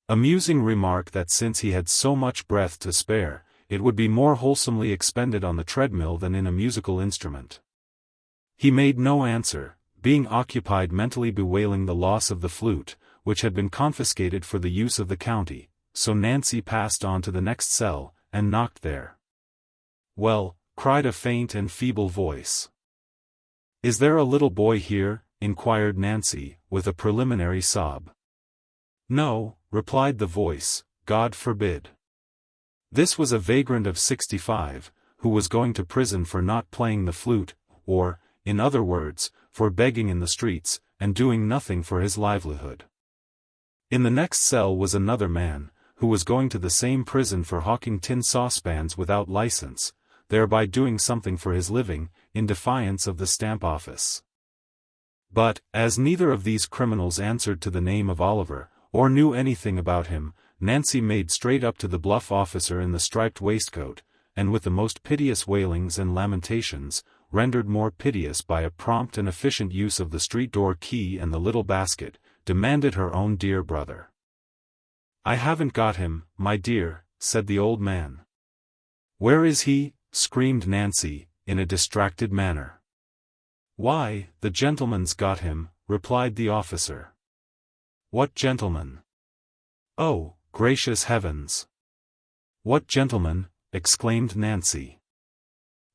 Amusing remark that since he had so much breath to spare, it would be more wholesomely expended on the treadmill than in a musical instrument. He made no answer, being occupied mentally bewailing the loss of the flute, which had been confiscated for the use of the county, so Nancy passed on to the next cell, and knocked there. "Well," cried a faint and feeble voice. "Is there a little boy here?" inquired Nancy, with a preliminary sob. "No," replied the voice, "God forbid." This was a vagrant of 65, who was going to prison for not playing the flute, or, in other words, for begging in the streets, and doing nothing for his livelihood. In the next cell was another man, who was going to the same prison for hawking tin saucepans without license, thereby doing something for his living, in defiance of the stamp office. But, as neither of these criminals answered to the name of Oliver, or knew anything about him, Nancy made straight up to the bluff officer in the striped waistcoat, and with the most piteous wailings and lamentations, rendered more piteous by a prompt and efficient use of the street door key and the little basket, demanded her own dear brother. "I haven't got him, my dear," said the old man. "Where is he?" screamed Nancy, in a distracted manner. "Why, the gentleman's got him," replied the officer. "What gentleman?" "Oh, gracious heavens! What gentleman?" exclaimed Nancy.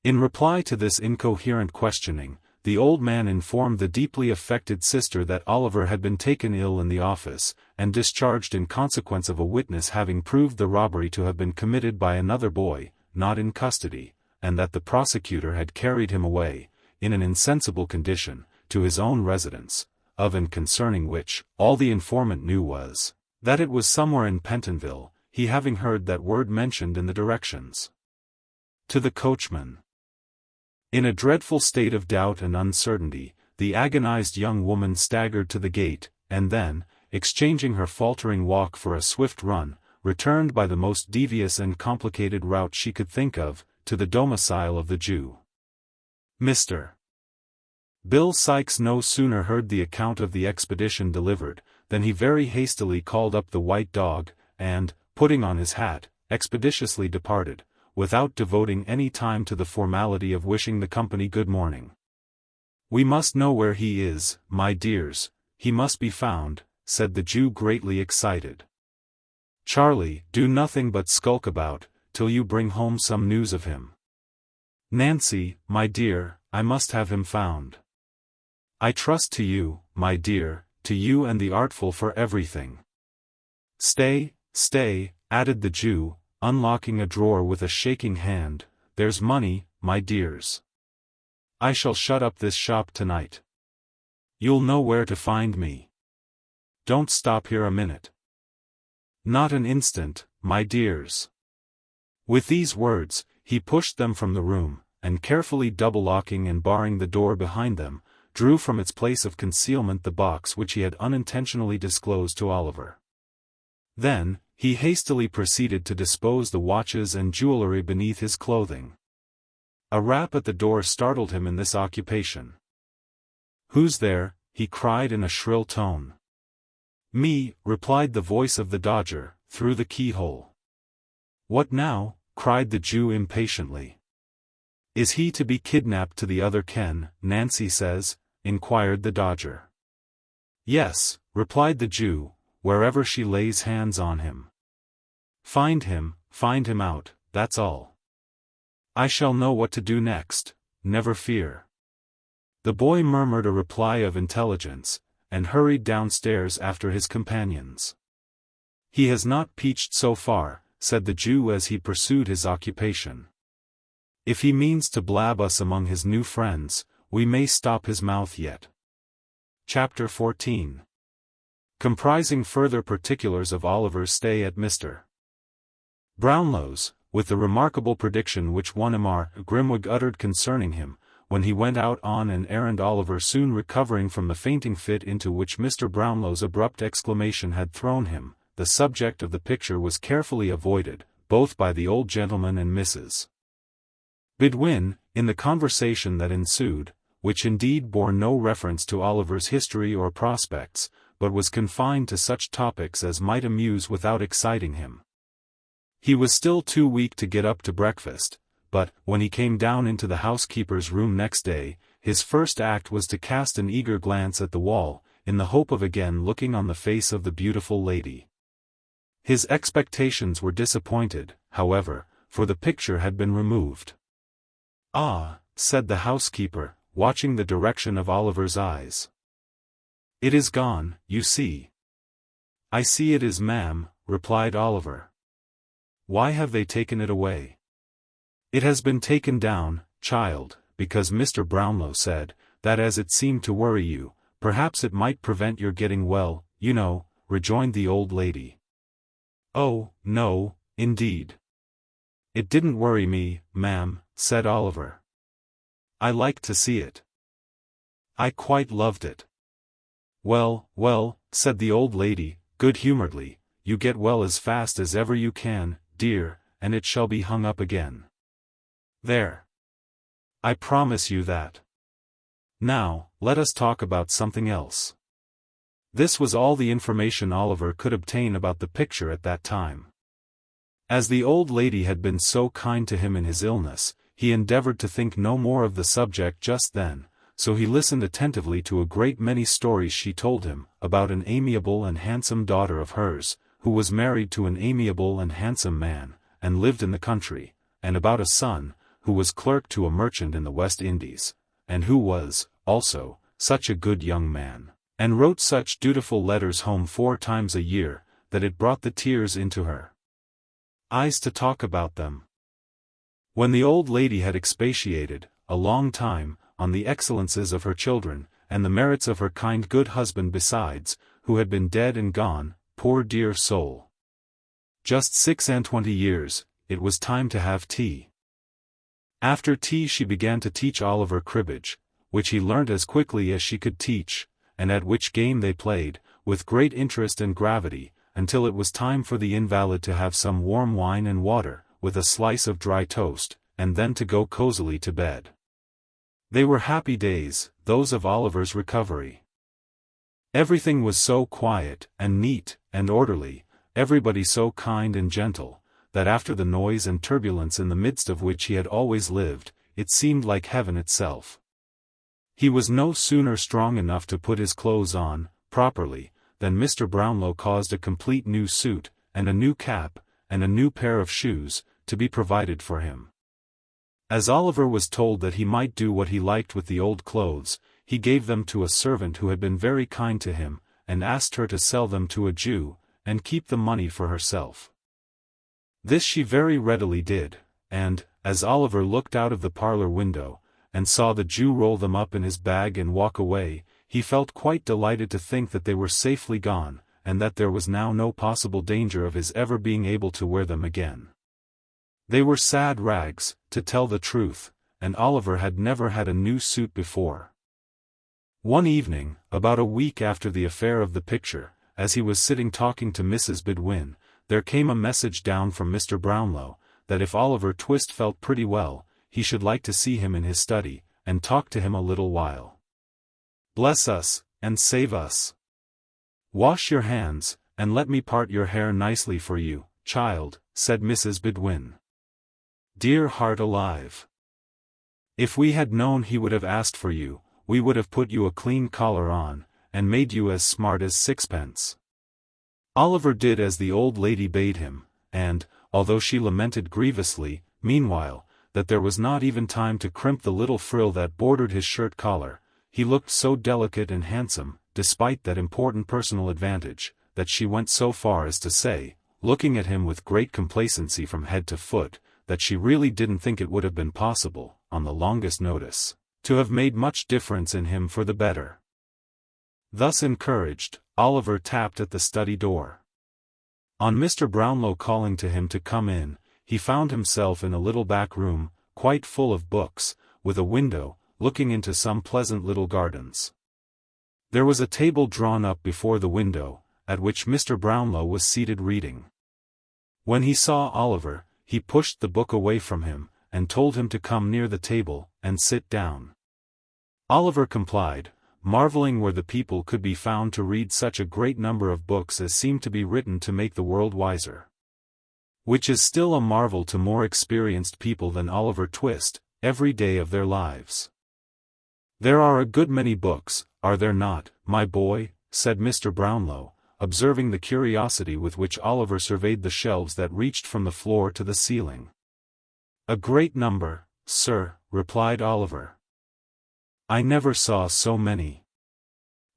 In reply to this incoherent questioning, the old man informed the deeply affected sister that Oliver had been taken ill in the office, and discharged in consequence of a witness having proved the robbery to have been committed by another boy, not in custody, and that the prosecutor had carried him away, in an insensible condition, to his own residence, of and concerning which, all the informant knew was, that it was somewhere in Pentonville, he having heard that word mentioned in the directions. To the coachman. In a dreadful state of doubt and uncertainty, the agonized young woman staggered to the gate, and then, exchanging her faltering walk for a swift run, returned by the most devious and complicated route she could think of, to the domicile of the Jew. Mr. Bill Sikes no sooner heard the account of the expedition delivered, than he very hastily called up the white dog, and, putting on his hat, expeditiously departed, without devoting any time to the formality of wishing the company good morning. "We must know where he is, my dears, he must be found," said the Jew greatly excited. "Charlie, do nothing but skulk about, till you bring home some news of him. Nancy, my dear, I must have him found. I trust to you, my dear, to you and the artful for everything. Stay, stay," added the Jew, unlocking a drawer with a shaking hand, "there's money, my dears. I shall shut up this shop tonight. You'll know where to find me. Don't stop here a minute. Not an instant, my dears." With these words, he pushed them from the room, and carefully double-locking and barring the door behind them, drew from its place of concealment the box which he had unintentionally disclosed to Oliver. Then, he hastily proceeded to dispose the watches and jewelry beneath his clothing. A rap at the door startled him in this occupation. "Who's there?" he cried in a shrill tone. "Me," replied the voice of the Dodger, through the keyhole. "What now?" cried the Jew impatiently. "Is he to be kidnapped to the other Ken, Nancy says?" inquired the Dodger. "Yes," replied the Jew, "wherever she lays hands on him. Find him out, that's all. I shall know what to do next, never fear." The boy murmured a reply of intelligence, and hurried downstairs after his companions. "He has not peached so far," said the Jew as he pursued his occupation. "If he means to blab us among his new friends, we may stop his mouth yet." Chapter 14. Comprising further particulars of Oliver's stay at Mr. Brownlow's, with the remarkable prediction which one Amar Grimwig uttered concerning him, when he went out on an errand. Oliver soon recovering from the fainting fit into which Mr. Brownlow's abrupt exclamation had thrown him, the subject of the picture was carefully avoided, both by the old gentleman and Mrs. Bidwin, in the conversation that ensued, which indeed bore no reference to Oliver's history or prospects, but was confined to such topics as might amuse without exciting him. He was still too weak to get up to breakfast, but, when he came down into the housekeeper's room next day, his first act was to cast an eager glance at the wall, in the hope of again looking on the face of the beautiful lady. His expectations were disappointed, however, for the picture had been removed. "Ah," said the housekeeper, watching the direction of Oliver's eyes. "It is gone, you see." "I see it is, ma'am," replied Oliver. "Why have they taken it away?" "It has been taken down, child, because Mr. Brownlow said, that as it seemed to worry you, perhaps it might prevent your getting well, you know," rejoined the old lady. "Oh, no, indeed. It didn't worry me, ma'am," said Oliver. "I liked to see it. I quite loved it." "Well, well," said the old lady, good-humoredly, "you get well as fast as ever you can, dear, and it shall be hung up again. There. I promise you that. Now, let us talk about something else." This was all the information Oliver could obtain about the picture at that time. As the old lady had been so kind to him in his illness, he endeavored to think no more of the subject just then, so he listened attentively to a great many stories she told him, about an amiable and handsome daughter of hers, who was married to an amiable and handsome man, and lived in the country, and about a son, who was clerk to a merchant in the West Indies, and who was, also, such a good young man, and wrote such dutiful letters home 4 times a year, that it brought the tears into her eyes to talk about them. When the old lady had expatiated, a long time, on the excellences of her children, and the merits of her kind good husband besides, who had been dead and gone, poor dear soul, just 26 years, it was time to have tea. After tea she began to teach Oliver cribbage, which he learnt as quickly as she could teach, and at which game they played, with great interest and gravity, until it was time for the invalid to have some warm wine and water, with a slice of dry toast, and then to go cosily to bed. They were happy days, those of Oliver's recovery. Everything was so quiet, and neat, and orderly, everybody so kind and gentle, that after the noise and turbulence in the midst of which he had always lived, it seemed like heaven itself. He was no sooner strong enough to put his clothes on, properly, than Mr. Brownlow caused a complete new suit, and a new cap, and a new pair of shoes, to be provided for him. As Oliver was told that he might do what he liked with the old clothes, he gave them to a servant who had been very kind to him, and asked her to sell them to a Jew, and keep the money for herself. This she very readily did, and, as Oliver looked out of the parlor window, and saw the Jew roll them up in his bag and walk away, he felt quite delighted to think that they were safely gone, and that there was now no possible danger of his ever being able to wear them again. They were sad rags, to tell the truth, and Oliver had never had a new suit before. One evening, about a week after the affair of the picture, as he was sitting talking to Mrs. Bedwin, there came a message down from Mr. Brownlow, that if Oliver Twist felt pretty well, he should like to see him in his study, and talk to him a little while. "Bless us, and save us! Wash your hands, and let me part your hair nicely for you, child," said Mrs. Bedwin. "Dear heart alive! If we had known he would have asked for you, we would have put you a clean collar on, and made you as smart as sixpence." Oliver did as the old lady bade him, and, although she lamented grievously, meanwhile, that there was not even time to crimp the little frill that bordered his shirt collar, he looked so delicate and handsome, despite that important personal advantage, that she went so far as to say, looking at him with great complacency from head to foot, that she really didn't think it would have been possible, on the longest notice, to have made much difference in him for the better. Thus encouraged, Oliver tapped at the study door. On Mr. Brownlow calling to him to come in, he found himself in a little back room, quite full of books, with a window, looking into some pleasant little gardens. There was a table drawn up before the window, at which Mr. Brownlow was seated reading. When he saw Oliver, he pushed the book away from him, and told him to come near the table, and sit down. Oliver complied, marveling where the people could be found to read such a great number of books as seemed to be written to make the world wiser. Which is still a marvel to more experienced people than Oliver Twist, every day of their lives. "There are a good many books, are there not, my boy?" said Mr. Brownlow, observing the curiosity with which Oliver surveyed the shelves that reached from the floor to the ceiling. "A great number, sir," replied Oliver. "I never saw so many."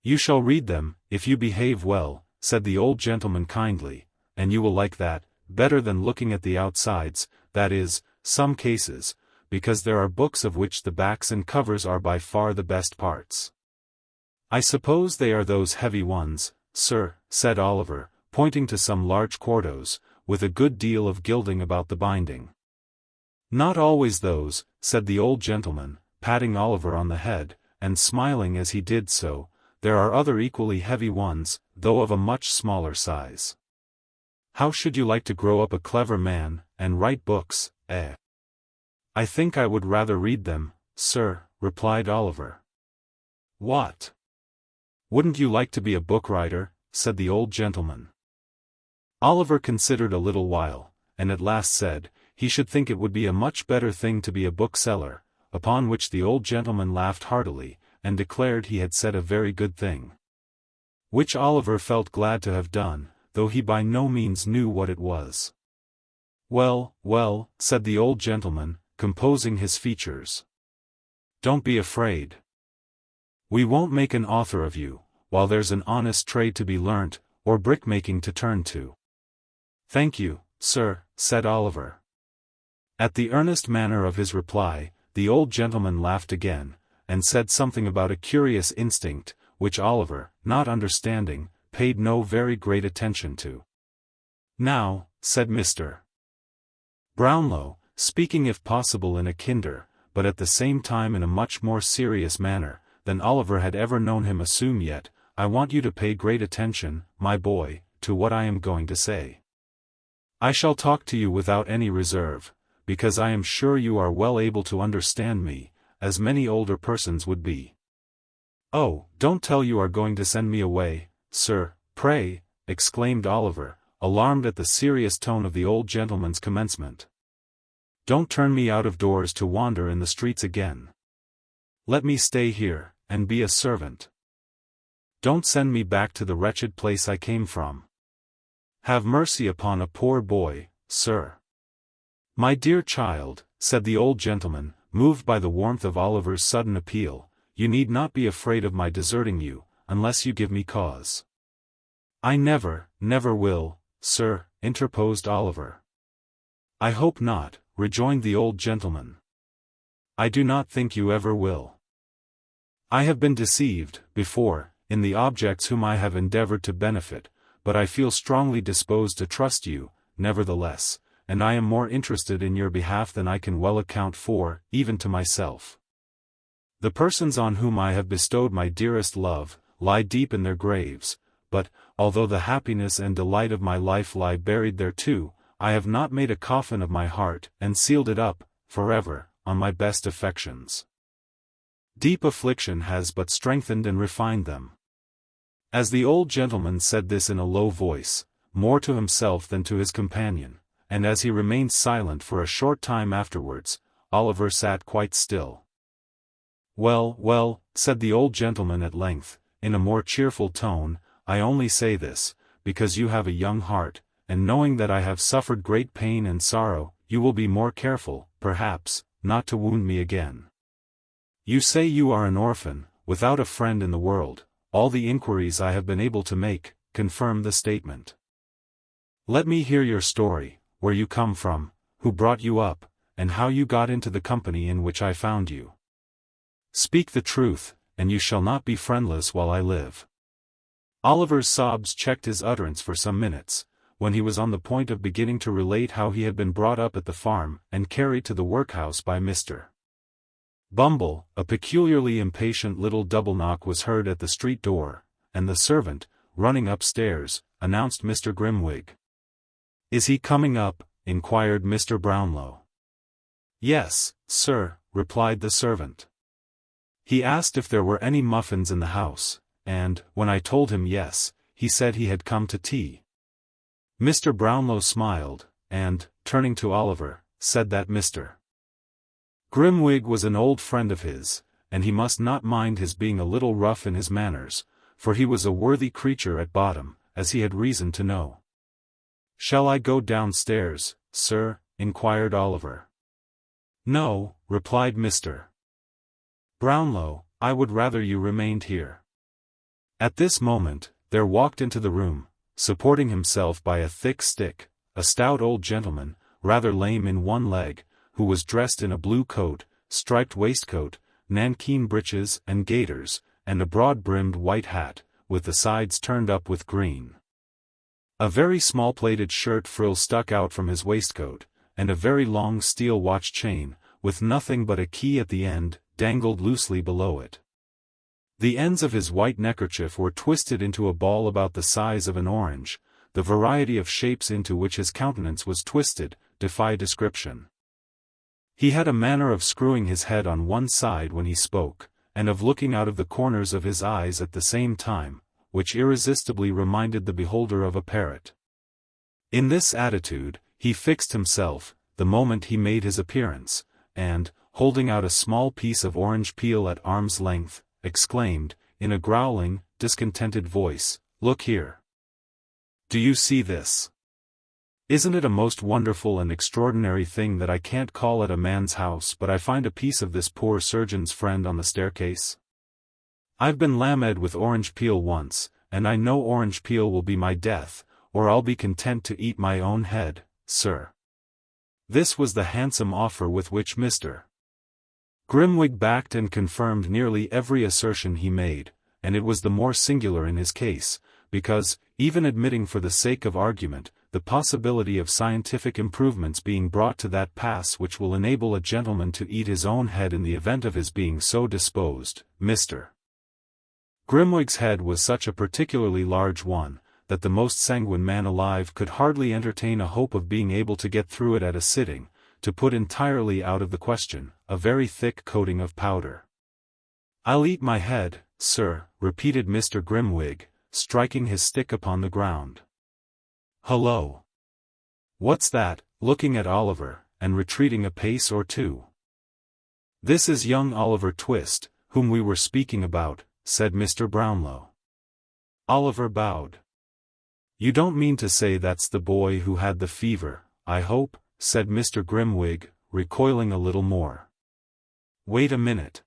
"You shall read them, if you behave well," said the old gentleman kindly, "and you will like that, better than looking at the outsides, that is, some cases, because there are books of which the backs and covers are by far the best parts." "I suppose they are those heavy ones, sir," said Oliver, pointing to some large quartos, with a good deal of gilding about the binding. "Not always those," said the old gentleman, patting Oliver on the head, and smiling as he did so, "there are other equally heavy ones, though of a much smaller size." "How should you like to grow up a clever man, and write books, eh?" "I think I would rather read them, sir," replied Oliver. "What? Wouldn't you like to be a book writer?" said the old gentleman. Oliver considered a little while, and at last said, he should think it would be a much better thing to be a bookseller, upon which the old gentleman laughed heartily, and declared he had said a very good thing. Which Oliver felt glad to have done, though he by no means knew what it was. "Well, well," said the old gentleman, composing his features. "Don't be afraid. We won't make an author of you, while there's an honest trade to be learnt, or brickmaking to turn to." "Thank you, sir," said Oliver. At the earnest manner of his reply, the old gentleman laughed again, and said something about a curious instinct, which Oliver, not understanding, paid no very great attention to. "Now," said Mr. Brownlow, speaking if possible in a kinder, but at the same time in a much more serious manner, than Oliver had ever known him assume yet, "I want you to pay great attention, my boy, to what I am going to say. I shall talk to you without any reserve, because I am sure you are well able to understand me, as many older persons would be." "Oh, don't tell you are going to send me away, sir, pray," exclaimed Oliver, alarmed at the serious tone of the old gentleman's commencement. "Don't turn me out of doors to wander in the streets again. Let me stay here, and be a servant. Don't send me back to the wretched place I came from. Have mercy upon a poor boy, sir." "My dear child," said the old gentleman, moved by the warmth of Oliver's sudden appeal, "you need not be afraid of my deserting you, unless you give me cause." "I never, never will, sir," interposed Oliver. "I hope not," rejoined the old gentleman. "I do not think you ever will. I have been deceived, before, in the objects whom I have endeavored to benefit, but I feel strongly disposed to trust you, nevertheless, and I am more interested in your behalf than I can well account for, even to myself. The persons on whom I have bestowed my dearest love, lie deep in their graves, but, although the happiness and delight of my life lie buried there too, I have not made a coffin of my heart, and sealed it up, forever, on my best affections. Deep affliction has but strengthened and refined them." As the old gentleman said this in a low voice, more to himself than to his companion, and as he remained silent for a short time afterwards, Oliver sat quite still. "Well, well," said the old gentleman at length, in a more cheerful tone, "I only say this, because you have a young heart, and knowing that I have suffered great pain and sorrow, you will be more careful, perhaps, not to wound me again. You say you are an orphan, without a friend in the world. All the inquiries I have been able to make, confirm the statement. Let me hear your story, where you come from, who brought you up, and how you got into the company in which I found you. Speak the truth, and you shall not be friendless while I live." Oliver's sobs checked his utterance for some minutes, when he was on the point of beginning to relate how he had been brought up at the farm and carried to the workhouse by Mr. Bumble. A peculiarly impatient little double knock was heard at the street door, and the servant, running upstairs, announced Mr. Grimwig. "Is he coming up?" inquired Mr. Brownlow. "Yes, sir," replied the servant. He asked if there were any muffins in the house, and, when I told him yes, he said he had come to tea. Mr. Brownlow smiled, and, turning to Oliver, said that Mr. Grimwig was an old friend of his, and he must not mind his being a little rough in his manners, for he was a worthy creature at bottom, as he had reason to know. "Shall I go downstairs, sir?" inquired Oliver. "No," replied Mr. Brownlow, "I would rather you remained here." At this moment, there walked into the room, supporting himself by a thick stick, a stout old gentleman, rather lame in one leg, who was dressed in a blue coat, striped waistcoat, nankeen breeches and gaiters, and a broad-brimmed white hat, with the sides turned up with green. A very small plaited shirt frill stuck out from his waistcoat, and a very long steel watch chain, with nothing but a key at the end, dangled loosely below it. The ends of his white neckerchief were twisted into a ball about the size of an orange. The variety of shapes into which his countenance was twisted defy description. He had a manner of screwing his head on one side when he spoke, and of looking out of the corners of his eyes at the same time, which irresistibly reminded the beholder of a parrot. In this attitude, he fixed himself, the moment he made his appearance, and, holding out a small piece of orange peel at arm's length, exclaimed, in a growling, discontented voice, "Look here. Do you see this? Isn't it a most wonderful and extraordinary thing that I can't call at a man's house but I find a piece of this poor surgeon's friend on the staircase? I've been lamed with orange peel once, and I know orange peel will be my death, or I'll be content to eat my own head, sir." This was the handsome offer with which Mr. Grimwig backed and confirmed nearly every assertion he made, and it was the more singular in his case, because, even admitting for the sake of argument, the possibility of scientific improvements being brought to that pass which will enable a gentleman to eat his own head in the event of his being so disposed, Mr. Grimwig's head was such a particularly large one, that the most sanguine man alive could hardly entertain a hope of being able to get through it at a sitting, to put entirely out of the question, a very thick coating of powder. "I'll eat my head, sir," repeated Mr. Grimwig, striking his stick upon the ground. "Hullo! What's that?" looking at Oliver, and retreating a pace or two. "This is young Oliver Twist, whom we were speaking about," said Mr. Brownlow. Oliver bowed. "You don't mean to say that's the boy who had the fever, I hope?" said Mr. Grimwig, recoiling a little more. "Wait a minute.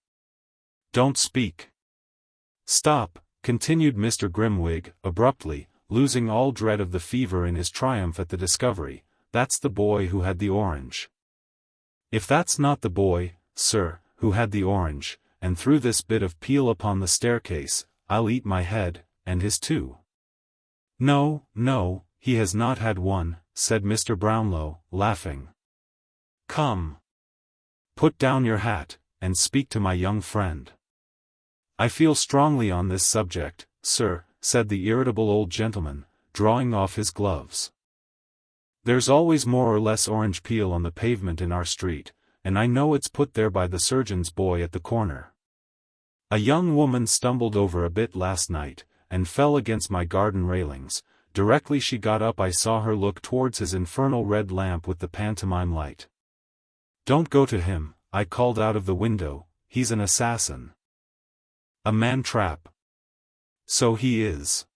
Don't speak. Stop," continued Mr. Grimwig, abruptly, losing all dread of the fever in his triumph at the discovery, "that's the boy who had the orange. If that's not the boy, sir, who had the orange, and threw this bit of peel upon the staircase, I'll eat my head, and his too." "No, no, he has not had one," said Mr. Brownlow, laughing. "Come. Put down your hat, and speak to my young friend." "I feel strongly on this subject, sir," said the irritable old gentleman, drawing off his gloves. "There's always more or less orange peel on the pavement in our street, and I know it's put there by the surgeon's boy at the corner. A young woman stumbled over a bit last night, and fell against my garden railings. Directly she got up I saw her look towards his infernal red lamp with the pantomime light. 'Don't go to him,' I called out of the window, 'he's an assassin. A man-trap. So he is.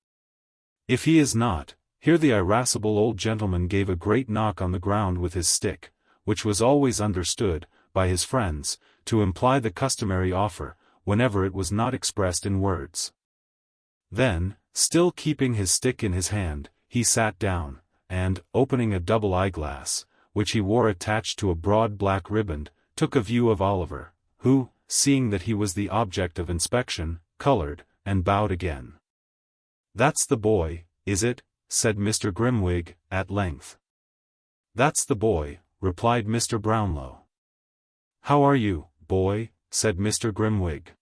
If he is not,' here the irascible old gentleman gave a great knock on the ground with his stick, which was always understood, by his friends, to imply the customary offer, whenever it was not expressed in words. Then, still keeping his stick in his hand, he sat down, and, opening a double eyeglass, which he wore attached to a broad black riband, took a view of Oliver, who, seeing that he was the object of inspection, colored, and bowed again. "That's the boy, is it?" said Mr. Grimwig, at length. "That's the boy," replied Mr. Brownlow. "How are you, boy?" said Mr. Grimwig.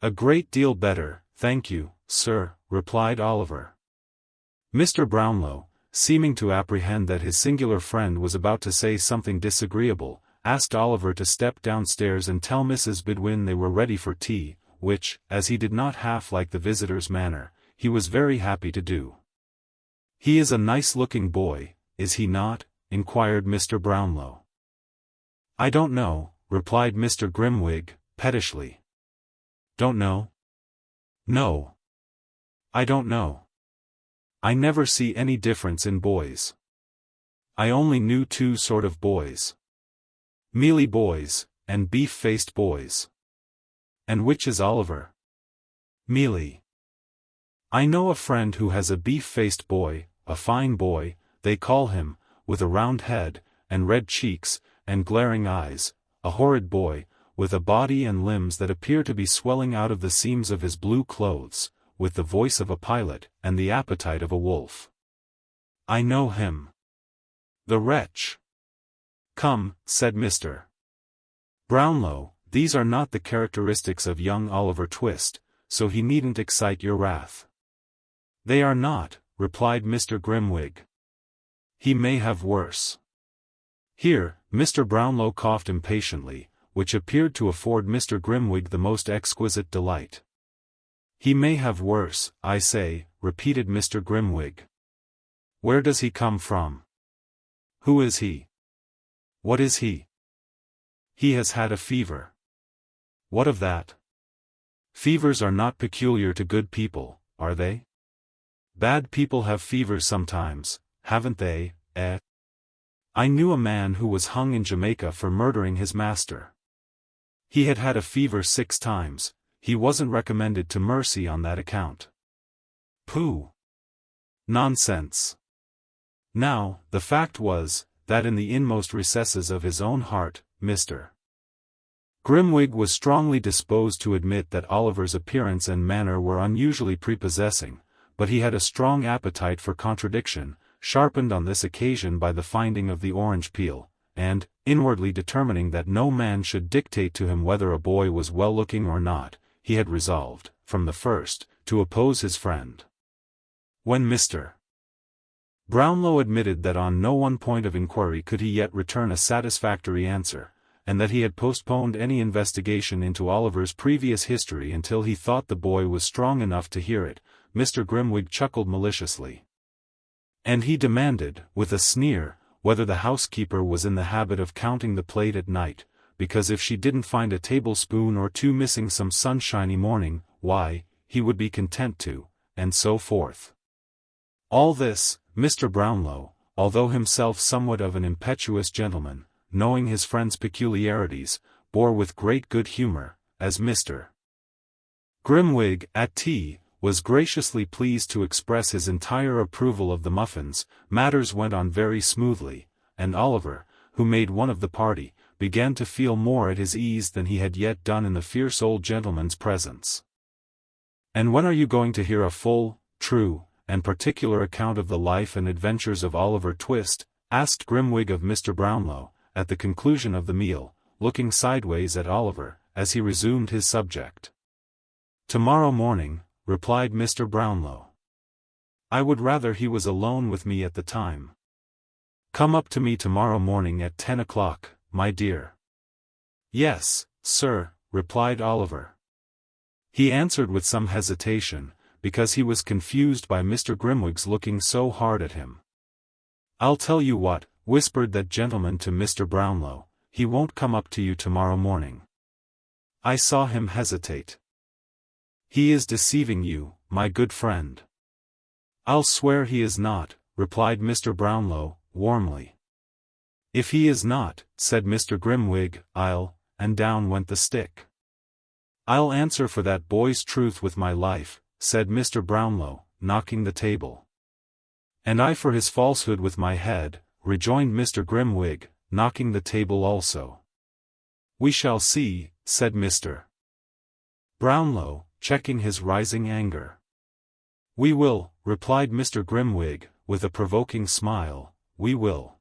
"A great deal better, thank you, sir," replied Oliver. Mr. Brownlow, seeming to apprehend that his singular friend was about to say something disagreeable, asked Oliver to step downstairs and tell Mrs. Bidwin they were ready for tea, which, as he did not half like the visitor's manner, he was very happy to do. "He is a nice-looking boy, is he not?" inquired Mr. Brownlow. "I don't know," replied Mr. Grimwig, pettishly. "Don't know?" "No. I don't know. I never see any difference in boys. I only knew two sort of boys. Mealy boys, and beef-faced boys." "And which is Oliver?" "Mealy. I know a friend who has a beef-faced boy, a fine boy, they call him, with a round head, and red cheeks, and glaring eyes, a horrid boy, with a body and limbs that appear to be swelling out of the seams of his blue clothes, with the voice of a pilot, and the appetite of a wolf. I know him. The wretch." "Come," said Mr. Brownlow, "these are not the characteristics of young Oliver Twist, so he needn't excite your wrath." "They are not," replied Mr. Grimwig. "He may have worse." Here, Mr. Brownlow coughed impatiently, which appeared to afford Mr. Grimwig the most exquisite delight. "He may have worse, I say," repeated Mr. Grimwig. "Where does he come from? Who is he? What is he?" "He has had a fever." "What of that? Fevers are not peculiar to good people, are they? Bad people have fevers sometimes, haven't they, eh? I knew a man who was hung in Jamaica for murdering his master. He had had a fever 6 times, he wasn't recommended to mercy on that account." "Pooh! Nonsense!" Now, the fact was, that in the inmost recesses of his own heart, Mr. Grimwig was strongly disposed to admit that Oliver's appearance and manner were unusually prepossessing, but he had a strong appetite for contradiction, sharpened on this occasion by the finding of the orange peel, and, inwardly determining that no man should dictate to him whether a boy was well-looking or not, he had resolved, from the first, to oppose his friend. When Mr. Brownlow admitted that on no one point of inquiry could he yet return a satisfactory answer, and that he had postponed any investigation into Oliver's previous history until he thought the boy was strong enough to hear it, Mr. Grimwig chuckled maliciously. And he demanded, with a sneer, whether the housekeeper was in the habit of counting the plate at night, because if she didn't find a tablespoon or two missing some sunshiny morning, why, he would be content to, and so forth. All this, Mr. Brownlow, although himself somewhat of an impetuous gentleman, knowing his friend's peculiarities, bore with great good humor, as Mr. Grimwig, at tea, was graciously pleased to express his entire approval of the muffins. Matters went on very smoothly, and Oliver, who made one of the party, began to feel more at his ease than he had yet done in the fierce old gentleman's presence. "And when are you going to hear a full, true, and particular account of the life and adventures of Oliver Twist?" asked Grimwig of Mr. Brownlow, at the conclusion of the meal, looking sideways at Oliver, as he resumed his subject. "Tomorrow morning," replied Mr. Brownlow. "I would rather he was alone with me at the time." "Come up to me tomorrow morning at 10 o'clock, my dear." "Yes, sir," replied Oliver. He answered with some hesitation, because he was confused by Mr. Grimwig's looking so hard at him. "I'll tell you what," whispered that gentleman to Mr. Brownlow, "he won't come up to you tomorrow morning. I saw him hesitate. He is deceiving you, my good friend." "I'll swear he is not," replied Mr. Brownlow, warmly. "If he is not," said Mr. Grimwig, "I'll," and down went the stick. "I'll answer for that boy's truth with my life," said Mr. Brownlow, knocking the table. "And I for his falsehood with my head," rejoined Mr. Grimwig, knocking the table also. "We shall see," said Mr. Brownlow, checking his rising anger. "We will," replied Mr. Grimwig, with a provoking smile, "we will."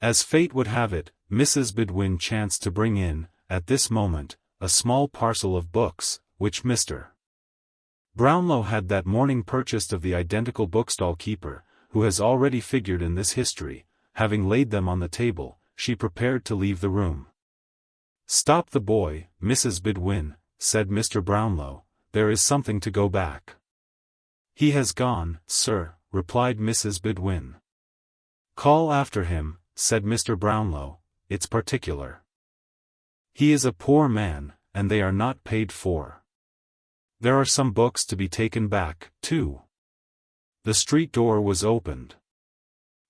As fate would have it, Mrs. Bidwin chanced to bring in, at this moment, a small parcel of books, which Mr. Brownlow had that morning purchased of the identical bookstall keeper, who has already figured in this history. Having laid them on the table, she prepared to leave the room. "Stop the boy, Mrs. Bidwin," said Mr. Brownlow, "there is something to go back." "He has gone, sir," replied Mrs. Bidwin. "Call after him," said Mr. Brownlow, "it's particular. He is a poor man, and they are not paid for. There are some books to be taken back, too." The street door was opened.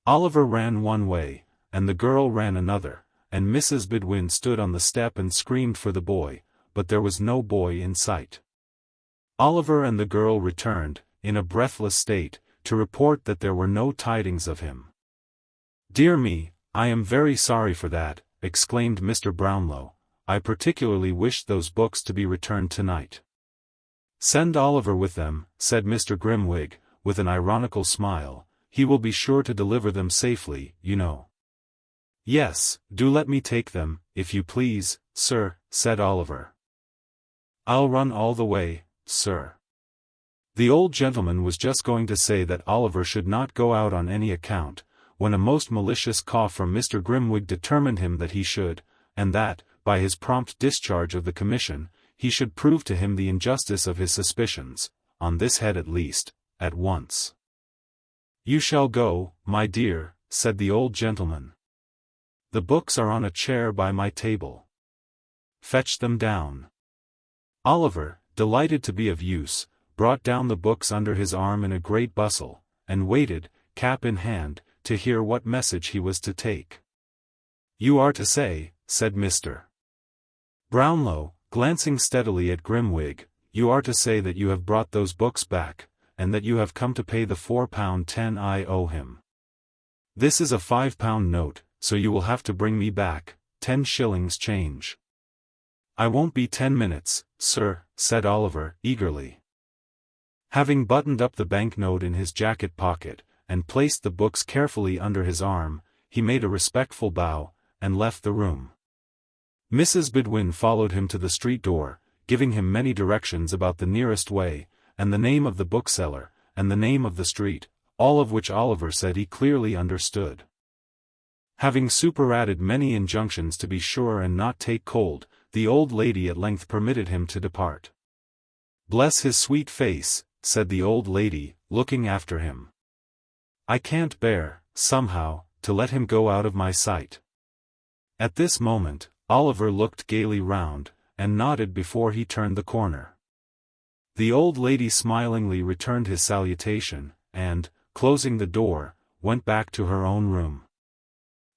Oliver ran one way, and the girl ran another, and Mrs. Bidwin stood on the step and screamed for the boy, but there was no boy in sight. Oliver and the girl returned, in a breathless state, to report that there were no tidings of him. "Dear me, I am very sorry for that," exclaimed Mr. Brownlow. "I particularly wish those books to be returned tonight." "Send Oliver with them," said Mr. Grimwig, with an ironical smile. "He will be sure to deliver them safely, you know." "Yes, do let me take them, if you please, sir," said Oliver. "I'll run all the way, sir." The old gentleman was just going to say that Oliver should not go out on any account, when a most malicious cough from Mr. Grimwig determined him that he should, and that, by his prompt discharge of the commission, he should prove to him the injustice of his suspicions, on this head at least, at once. "You shall go, my dear," said the old gentleman. "The books are on a chair by my table. Fetch them down." Oliver, delighted to be of use, brought down the books under his arm in a great bustle, and waited, cap in hand, to hear what message he was to take. "You are to say," said Mr. Brownlow, glancing steadily at Grimwig, "you are to say that you have brought those books back, and that you have come to pay the £4.10 I owe him. This is a £5 note, so you will have to bring me back 10 shillings change." "I won't be 10 minutes, sir," said Oliver, eagerly. Having buttoned up the banknote in his jacket pocket, and placed the books carefully under his arm, he made a respectful bow, and left the room. Mrs. Bidwin followed him to the street door, giving him many directions about the nearest way, and the name of the bookseller, and the name of the street, all of which Oliver said he clearly understood. Having superadded many injunctions to be sure and not take cold, the old lady at length permitted him to depart. "Bless his sweet face," said the old lady, looking after him. "I can't bear, somehow, to let him go out of my sight." At this moment, Oliver looked gaily round, and nodded before he turned the corner. The old lady smilingly returned his salutation, and, closing the door, went back to her own room.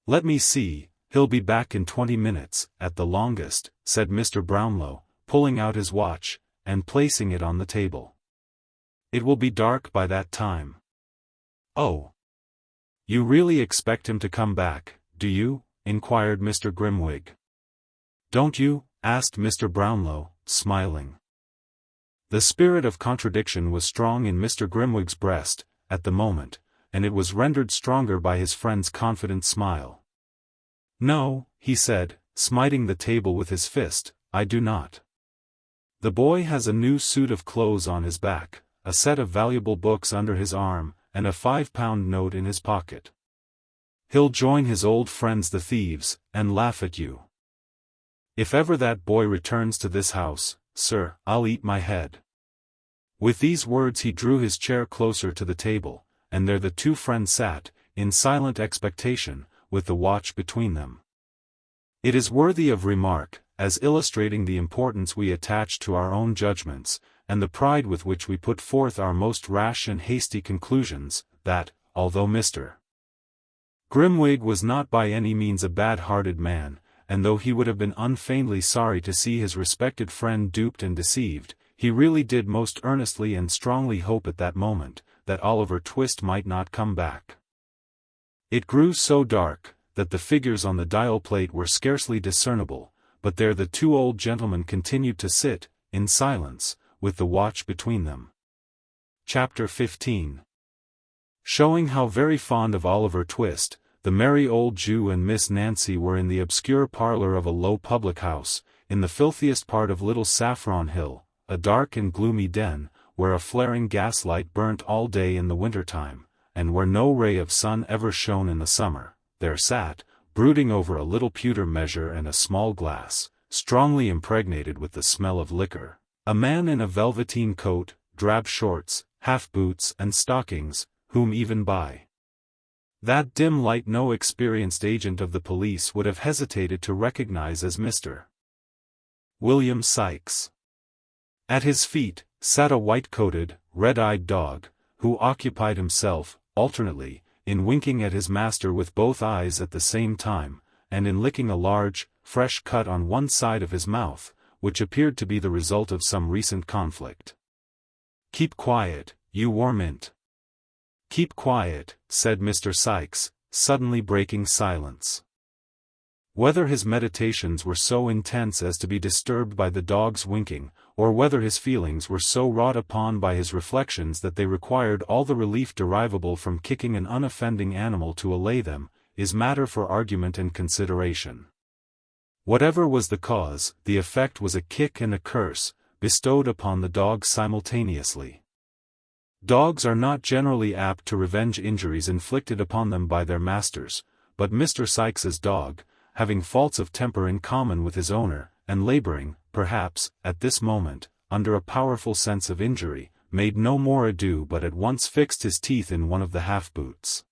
"Let me see, he'll be back in 20 minutes, at the longest," said Mr. Brownlow, pulling out his watch, and placing it on the table. "It will be dark by that time." "Oh! You really expect him to come back, do you?" inquired Mr. Grimwig. "Don't you?" asked Mr. Brownlow, smiling. The spirit of contradiction was strong in Mr. Grimwig's breast, at the moment, and it was rendered stronger by his friend's confident smile. "No," he said, smiting the table with his fist, "I do not. The boy has a new suit of clothes on his back, a set of valuable books under his arm, and a £5 note in his pocket. He'll join his old friends the thieves, and laugh at you. If ever that boy returns to this house, sir, I'll eat my head." With these words he drew his chair closer to the table, and there the two friends sat, in silent expectation, with the watch between them. It is worthy of remark, as illustrating the importance we attach to our own judgments, and the pride with which we put forth our most rash and hasty conclusions, that, although Mr. Grimwig was not by any means a bad-hearted man, and though he would have been unfeignedly sorry to see his respected friend duped and deceived, he really did most earnestly and strongly hope at that moment, that Oliver Twist might not come back. It grew so dark, that the figures on the dial plate were scarcely discernible, but there the two old gentlemen continued to sit, in silence, with the watch between them. Chapter 15. Showing how very fond of Oliver Twist, the merry old Jew and Miss Nancy were in the obscure parlor of a low public house, in the filthiest part of Little Saffron Hill, a dark and gloomy den, where a flaring gaslight burnt all day in the winter time, and where no ray of sun ever shone in the summer. There sat, brooding over a little pewter measure and a small glass, strongly impregnated with the smell of liquor. A man in a velveteen coat, drab shorts, half-boots and stockings, whom even by that dim light no experienced agent of the police would have hesitated to recognize as Mr. William Sikes. At his feet sat a white-coated, red-eyed dog, who occupied himself, alternately, in winking at his master with both eyes at the same time, and in licking a large, fresh cut on one side of his mouth, which appeared to be the result of some recent conflict. "Keep quiet, you warmint. Keep quiet," said Mr. Sikes, suddenly breaking silence. Whether his meditations were so intense as to be disturbed by the dog's winking, or whether his feelings were so wrought upon by his reflections that they required all the relief derivable from kicking an unoffending animal to allay them, is matter for argument and consideration. Whatever was the cause, the effect was a kick and a curse, bestowed upon the dog simultaneously. Dogs are not generally apt to revenge injuries inflicted upon them by their masters, but Mr. Sikes's dog, having faults of temper in common with his owner, and laboring, perhaps, at this moment, under a powerful sense of injury, made no more ado but at once fixed his teeth in one of the half-boots.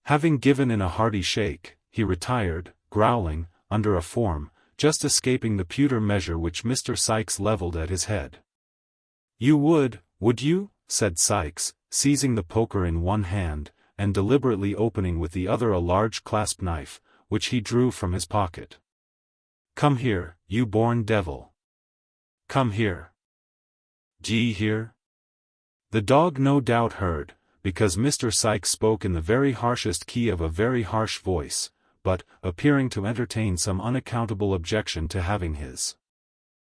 Having given in a hearty shake, he retired, growling, under a form, just escaping the pewter measure which Mr. Sikes levelled at his head. "You would you?" said Sikes, seizing the poker in one hand, and deliberately opening with the other a large clasp knife, which he drew from his pocket. "Come here, you born devil. Come here. D'ye hear?" The dog no doubt heard, because Mr. Sikes spoke in the very harshest key of a very harsh voice, but, appearing to entertain some unaccountable objection to having his